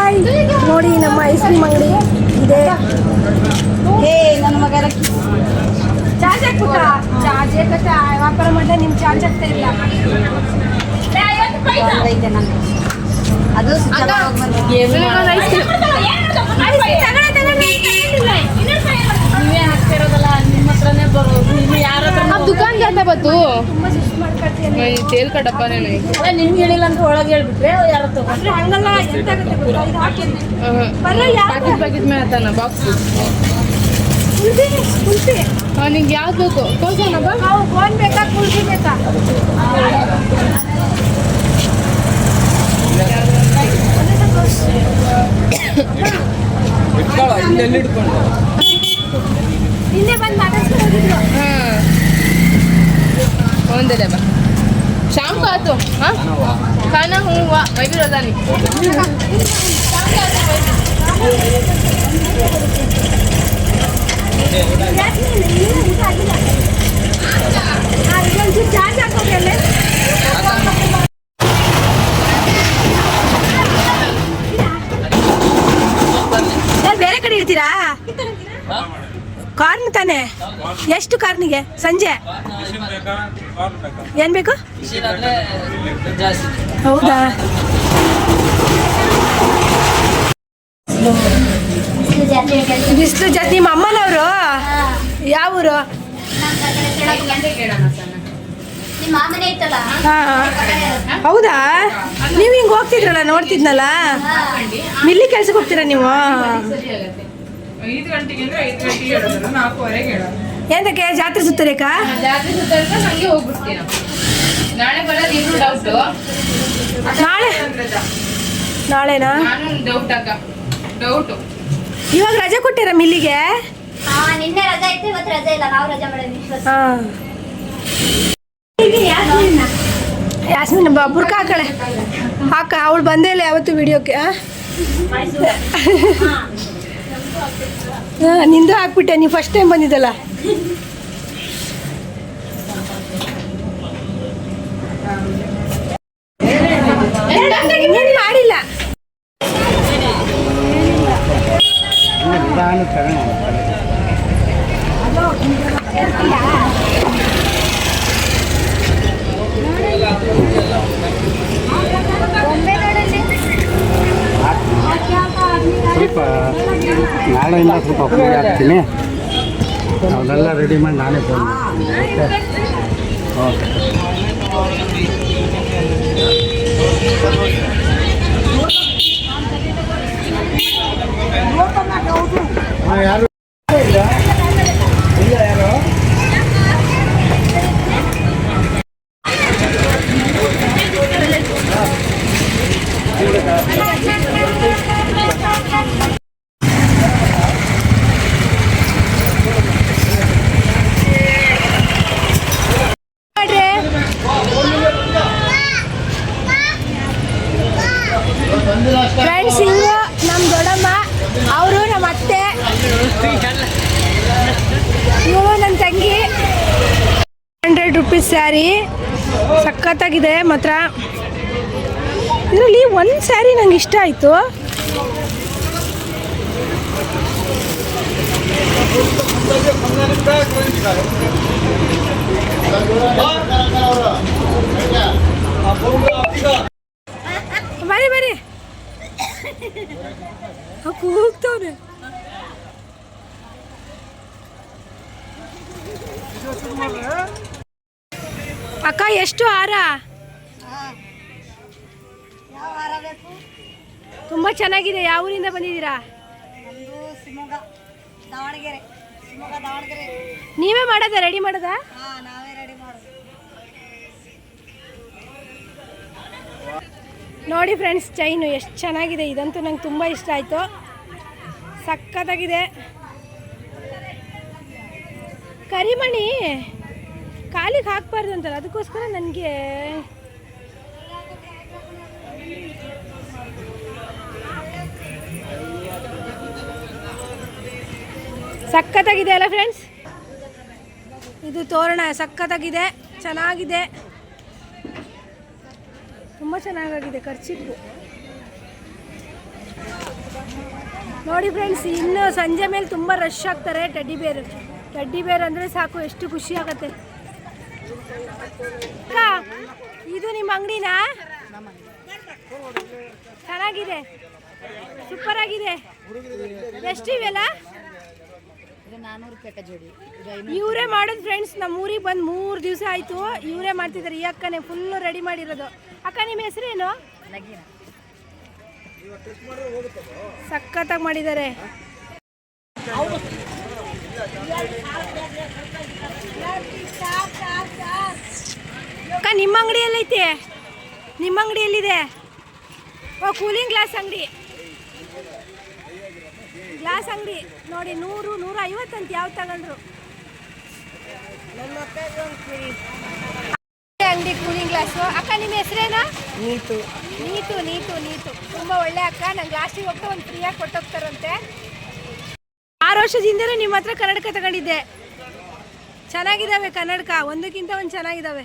Hi ನೋಡಿ ನಮ್ಮ ice cream ಅಂಗಡಿ ಇದೆ. ನನ್ನ ಮಗ ಚಾರ್ಜ್ ಹಾಕ್ಬಿಟ್ಟ ಚಾರ್ಜ್ ಯಾಕತ್ತ ವ್ಯಾಪಾರ ಮಾಡಿದ್ರೆ ನಿಮ್ಗೆ ಚಾರ್ಜ್ ಆಗ್ತಾ ಇಲ್ಲ. ಅದು ನೀವೇ ಹಾಕ್ತಿರೋದಲ್ಲ ನಿಮ್ಮ ಹತ್ರನೇ ಬರೋದು. ನೀವು ಯಾರ दुकान जाता बतू ತುಂಬಾ ಸುಸ್ತು ಮಾಡ್ಕೊಳ್ತೀನಿ. तेल का डब्बा नहीं ನಿಮ್ಗೆ ಹೇಳಿಲ್ಲ ಅಂತ ಒಳಗೆ ಹೇಳ್ಬಿಟ್ರೆ ಯಾರು ತಗೊಂಡ್ರೆ ಹಂಗಲ್ಲ ಎಂತಾಗುತ್ತೆ ಗೊತ್ತಾ ಇದು ಹಾಕಿದ್ವಿ ಬರ ಯಾರು पैकेट में आता ना बॉक्स ಕುಲ್ಫಿ ಕುಲ್ಫಿ ನಿಂಗೆ ಯಾವ್ದು ಬೇಕು ಕೋಸೋಣ ಬಾ ನಾವು ಗೋನ್ ಬೇಕಾ ಕುಲ್ಫಿ ಬೇಕಾ ನಿನ್ನೆ ಬಂದು ಮಾತಾಡ್ಸ್ಕೊಂಡು ಹೋಗಿದ್ರು. ಒಂದೇ बा शाम को आतो हाँ खाना हूँ मैं भी रोजा नहीं ಊಟ ಆಗಿಲ್ಲ ಇದೊಂದು ಚಾರ್ಜ್ ಹಾಕೋಬೇಕಲ್ಲ. ಬೇರೆ ಕಡೆ ಇರ್ತೀರಾ ಕಾರ್ನ್ ತಾನೆ ಎಷ್ಟು ಕಾರ್ನಿಗೆ ಸಂಜೆ ಏನ್ ಬೇಕು ಹೌದಾ ಬಿಸಿಲು ಜಾಸ್ತಿ. ನಿಮ್ಮ ಅಮ್ಮನವರು ಯಾವ ಊರು? ಹಾ ಹೌದಾ ನೀವು ಹಿಂಗೆ ಹೋಗ್ತಿದ್ರಲ್ಲ ನೋಡ್ತಿದ್ನಲ್ಲ ಮಿಲ್ಲಿ ಕೆಲ್ಸಕ್ಕೆ ಹೋಗ್ತೀರಾ ನೀವು? 5 ಗಂಟೆಗೆ ಅಂದ್ರೆ 5 ಗಂಟೆಗೆ ಹೇಳೋದು 4:15ಗೆ ಹೇಳೋದು ಏನಕ್ಕೆ ಜಾತ್ರೆ ಸುತ್ತರೇಕಾ? ಜಾತ್ರೆ ಸುತ್ತಾಡ್ಕೊಂಡು ಹಂಗೆ ಹೋಗ್ಬಿಡ್ತೀವಿ ನಾವು. ನಾಳೆ ಬರೋದು ಇನ್ನೂ ಡೌಟು. ನಾಳೆನಾ? ನಾನು ಡೌಟ್ ಡೌಟು. ಇವಾಗ ರಜೆ ಕೊಟ್ಟಿರ ಮಿಲ್ಲಿಗೆ? ನಿನ್ನೆ ರಜಾ ಇತ್ತು, ಇವತ್ತು ರಜಾ ಇಲ್ಲ. ನಾವು ರಜಾ ಮಾಡಿದ್ವಿ. ಯಾಸ್ಮಿನ್ ಬುರ್ಕ ಹಾಕಳೆ ಹಾಕ. ಅವಳು ಬಂದೇ ಇಲ್ಲ ಯಾವತ್ತು ವಿಡಿಯೋಕ್ಕೆ. ನಿಂದು ಹಾಕ್ಬಿಟ್ಟೆ. ನೀವು ಫಸ್ಟ್ ಟೈಮ್ ಬಂದಿದ್ದಲ್ಲ. ನೀನು ಮಾಡಿಲ್ಲ. ಸ್ವಲ್ಪ ನಾಳೆಯಿಂದ ಸ್ವಲ್ಪ ಅಪ್ಲೈ ಆಗ್ತೀನಿ. ಅವನ್ನೆಲ್ಲ ರೆಡಿ ಮಾಡಿ ನಾನೇ ಫೋನ್ ಮಾಡ್ತೀನಿ. ಓಕೆ ಯಾರು ಫ್ರೆಂಡ್ಸ್ ಇವರು ನಮ್ಮ ದೊಡ್ಡಮ್ಮ, ಅವರು ನಮ್ಮ ಅತ್ತೆ, ಇವರು ನನ್ನ ತಂಗಿ. 100 ರೂಪೀಸ್ ಸ್ಯಾರಿ ಸಖತ್ತಾಗಿದೆ ಮಾತ್ರ. ಇದರಲ್ಲಿ ಒಂದು ಸ್ಯಾರಿ ನಂಗೆ ಇಷ್ಟ ಆಯಿತು. ಬರೀ ಬರೀ ಕೂಗ್ತವ್ರೆ. ಅಕ್ಕ ಎಷ್ಟು ಹಾರ? ತುಂಬ ಚೆನ್ನಾಗಿದೆ. ಯಾವ ಊರಿಂದ ಬಂದಿದ್ದೀರಾ? ನೀವೇ ಮಾಡೋದ? ರೆಡಿ ಮಾಡೋದ? ನೋಡಿ ಫ್ರೆಂಡ್ಸ್, ಚೈನು ಎಷ್ಟು ಚೆನ್ನಾಗಿದೆ. ಇದಂತೂ ನಂಗೆ ತುಂಬ ಇಷ್ಟ ಆಯಿತು. ಸಖತ್ತಾಗಿದೆ. ಕರಿಮಣಿ ಕಾಲಿಗೆ ಹಾಕಬಾರ್ದು ಅಂತಲ್ಲ, ಅದಕ್ಕೋಸ್ಕರ ನನಗೆ ಸಖತ್ತಾಗಿದೆ ಅಲ್ಲ ಫ್ರೆಂಡ್ಸ್. ಇದು ತೋರಣ ಸಖತ್ತಾಗಿದೆ, ಚೆನ್ನಾಗಿದೆ, ತುಂಬ ಚೆನ್ನಾಗಿದೆ. ಖರ್ಚಿಪ್ಪು ನೋಡಿ ಫ್ರೆಂಡ್ಸ್, ಇನ್ನು ಸಂಜೆ ಮೇಲೆ ತುಂಬ ರಶ್ ಆಗ್ತಾರೆ. ಟೆಡ್ಡಿ ಬೇರ್ ಅಂದರೆ ಸಾಕು, ಎಷ್ಟು ಖುಷಿ ಆಗುತ್ತೆ. ಅಕ್ಕ, ಇದು ನಿಮ್ಮ ಅಂಗಡಿನಾ? ಚೆನ್ನಾಗಿದೆ, ಸೂಪರ್ ಆಗಿದೆ. ಎಷ್ಟು ಇವೆಲ್ಲ? 400 ರೂಪಾಯಿ ಜೋಡಿ. ಇವರೇ ಮಾಡೋದು ಫ್ರೆಂಡ್ಸ್. ನಮ್ಮ ಊರಿಗೆ ಬಂದು 3 ದಿವಸ ಆಯಿತು. ಇವರೇ ಮಾಡ್ತಿದ್ದಾರೆ. ಈ ಅಕ್ಕನೇ ಫುಲ್ಲು ರೆಡಿ ಮಾಡಿರೋದು. ಅಕ್ಕ, ನಿಮ್ಮ ಹೆಸರೇನು? ಸಖತ್ತಾಗಿ ಮಾಡಿದ್ದಾರೆ. ಅಕ್ಕ, ನಿಮ್ಮ ಅಂಗಡಿ ಎಲ್ಲೈತೆ? ನಿಮ್ಮ ಅಂಗಡಿ ಎಲ್ಲಿದೆ? ಓ, ಕೂಲಿಂಗ್ ಗ್ಲಾಸ್ ಅಂಗಡಿ ನೋಡಿ. 100, 150 ಅಂತ ಯಾವ ತಗೊಂಡ್ರು. ಅಂಗಡಿ ಕೂಲಿಂಗ್ ಗ್ಲಾಸು. ಅಕ್ಕ, ನಿಮ್ಮ ಹೆಸರೇನಾ? ನೀತು. ತುಂಬ ಒಳ್ಳೆ ಅಕ್ಕ. ನಂಗೆ ಲಾಸ್ಟಿಗೆ ಹೋಗ್ತಾ ಒಂದು ಫ್ರೀಯಾಗಿ ಕೊಟ್ಟೋಗ್ತಾರಂತೆ. 6 ವರ್ಷದಿಂದಲೂ ನಿಮ್ಮ ಹತ್ರ ಕನ್ನಡಕ ತಗೊಂಡಿದ್ದೆ. ಚೆನ್ನಾಗಿದ್ದಾವೆ ಕನ್ನಡಕ, ಒಂದಕ್ಕಿಂತ ಒಂದು ಚೆನ್ನಾಗಿದ್ದಾವೆ.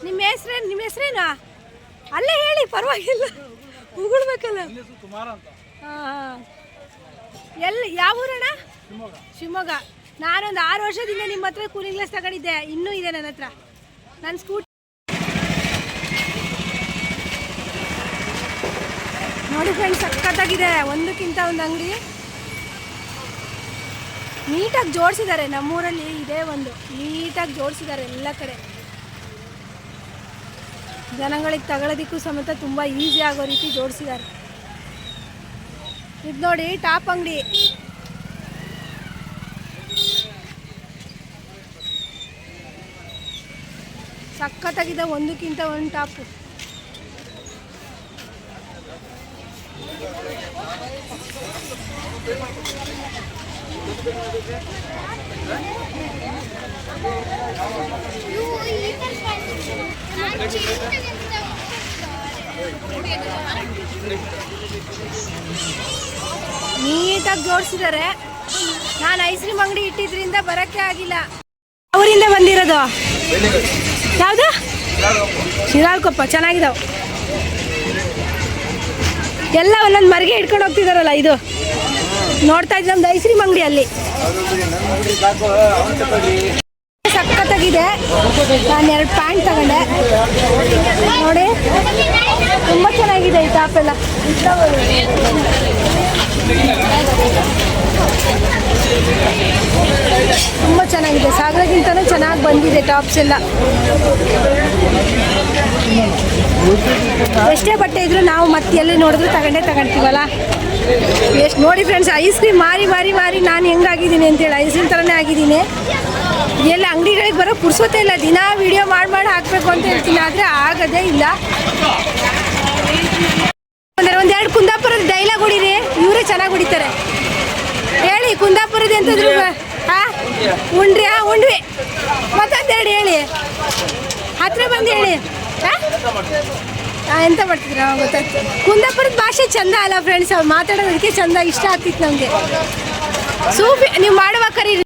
ನಿಮ್ಮ ಹೆಸರೇನಾ? ಅಲ್ಲೇ ಹೇಳಿ, ಪರವಾಗಿಲ್ಲ, ಉಗುಳ್ಬೇಕಲ್ಲ. ಹಾಂ, ಎಲ್ಲಿ, ಯಾವ ಊರಣ್ಣ? ಶಿವಮೊಗ್ಗ. ನಾನೊಂದು 6 ವರ್ಷದಿಂದ ನಿಮ್ಮ ಹತ್ರ ಕೂಲಿಂಗ್ ಗ್ಲಾಸ್ ತಗೊಂಡಿದ್ದೆ. ಇನ್ನೂ ಇದೆ ನನ್ನ ಹತ್ರ. ನನ್ನ ಸ್ಕೂಟಿ ನೋಡಿ ಫ್ರೆಂಡ್ಸ್, ಸಖತ್ತಾಗಿದೆ. ಒಂದಕ್ಕಿಂತ ಒಂದು ಅಂಗಡಿ ನೀಟಾಗಿ ಜೋಡಿಸಿದ್ದಾರೆ. ನಮ್ಮೂರಲ್ಲಿ ಇದೇ ಒಂದು ನೀಟಾಗಿ ಜೋಡಿಸಿದ್ದಾರೆ ಎಲ್ಲ ಕಡೆ. ಜನಗಳಿಗೆ ತಗೊಳ್ಳೋದಕ್ಕೂ ಸಮೇತ ತುಂಬ ಈಸಿ ಆಗೋ ರೀತಿ ಜೋಡಿಸಿದ್ದಾರೆ. ಇದು ನೋಡಿ, ಟಾಪ್ ಅಂಗಡಿ. ಸಖತ್ತಾಗಿದೆ, ಒಂದಕ್ಕಿಂತ ಒಂದು ಟಾಪು. ನೀಟಾಗಿ ಜೋಡಿಸಿದ್ದಾರೆ. ನಾನು ಐಸ್ ಕ್ರೀಮ್ ಅಂಗಡಿ ಇಟ್ಟಿದ್ರಿಂದ ಬರೋಕ್ಕೆ ಆಗಿಲ್ಲ. ಅವರಿಂದ ಬಂದಿರೋದು ಯಾವುದು? ಶಿರಾಳಕೊಪ್ಪ. ಚೆನ್ನಾಗಿದ್ದಾವೆ ಎಲ್ಲ. ಒಂದೊಂದು ಮರಿಗೆ ಇಟ್ಕೊಂಡು ಹೋಗ್ತಿದಾರಲ್ಲ. ಇದು ನೋಡ್ತಾ ಇದ್ದ ನಮ್ದು ಐಸ್ ಕ್ರೀಮ್ ಅಂಗಡಿ ಅಲ್ಲಿ ಸಖತ್ತಾಗಿದೆ. ನಾನು 2 ಪ್ಯಾಂಟ್ ತಗೊಂಡೆ ನೋಡಿ, ತುಂಬ ಚೆನ್ನಾಗಿದೆ ಈ ಟಾಪ್ ಎಲ್ಲ. ತುಂಬ ಚೆನ್ನಾಗಿದೆ, ಸಾಗರಕ್ಕಿಂತಲೂ ಚೆನ್ನಾಗಿ ಬಂದಿದೆ ಟಾಪ್ಸ್ ಎಲ್ಲ. ಎಷ್ಟೇ ಬಟ್ಟೆ ಇದ್ರೂ ನಾವು ಮತ್ತೆ ಎಲ್ಲಿ ನೋಡಿದ್ರು ತಗೊಂತೀವಲ್ಲ. ಎಷ್ಟು ನೋಡಿ ಫ್ರೆಂಡ್ಸ್, ಐಸ್ ಕ್ರೀಮ್ ಮಾರಿ ನಾನು ಹೆಂಗಾಗಿದ್ದೀನಿ ಅಂತೇಳಿ ಐಸ್ ಕ್ರೀಮ್ ಥರನೇ ಆಗಿದ್ದೀನಿ. ಎಲ್ಲ ಅಂಗಡಿಗಳಿಗೆ ಬರೋ ಪುರ್ಸೋತೆ ಇಲ್ಲ. ದಿನ ವಿಡಿಯೋ ಮಾಡಿ ಹಾಕಬೇಕು ಅಂತ ಹೇಳ್ತೀನಿ, ಆದರೆ ಆಗೋದೇ ಇಲ್ಲ. ಒಂದೆರಡು ಕುಂದಾಪುರದ ಡೈಲಾಗ್ ಹೊಡೀರಿ, ಇವರೇ ಚೆನ್ನಾಗಿ ಹೊಡಿತಾರೆ. ಹೇಳಿ, ಕುಂದಾಪುರದ ಎಂತದ್ರು? ಉಂಡ್ವಿ ಮತ್ತೊಂದೆರಡು ಹೇಳಿ, ಹತ್ರ ಬಂದು ಹೇಳಿ. ಎಂತ ಮಾಡ್ತಿದ್ರ ಗೊತ್ತಾಯ್ತು. ಕುಂದಾಪುರದ ಭಾಷೆ ಚಂದ ಅಲ್ಲ ಫ್ರೆಂಡ್ಸ್, ಅವ್ರು ಮಾತಾಡೋದಕ್ಕೆ ಚಂದ, ಇಷ್ಟ ಆಗ್ತಿತ್ತು ನಮಗೆ. ಸೂಫಿ ನೀವು ಮಾಡುವ ಕರೀರಿ.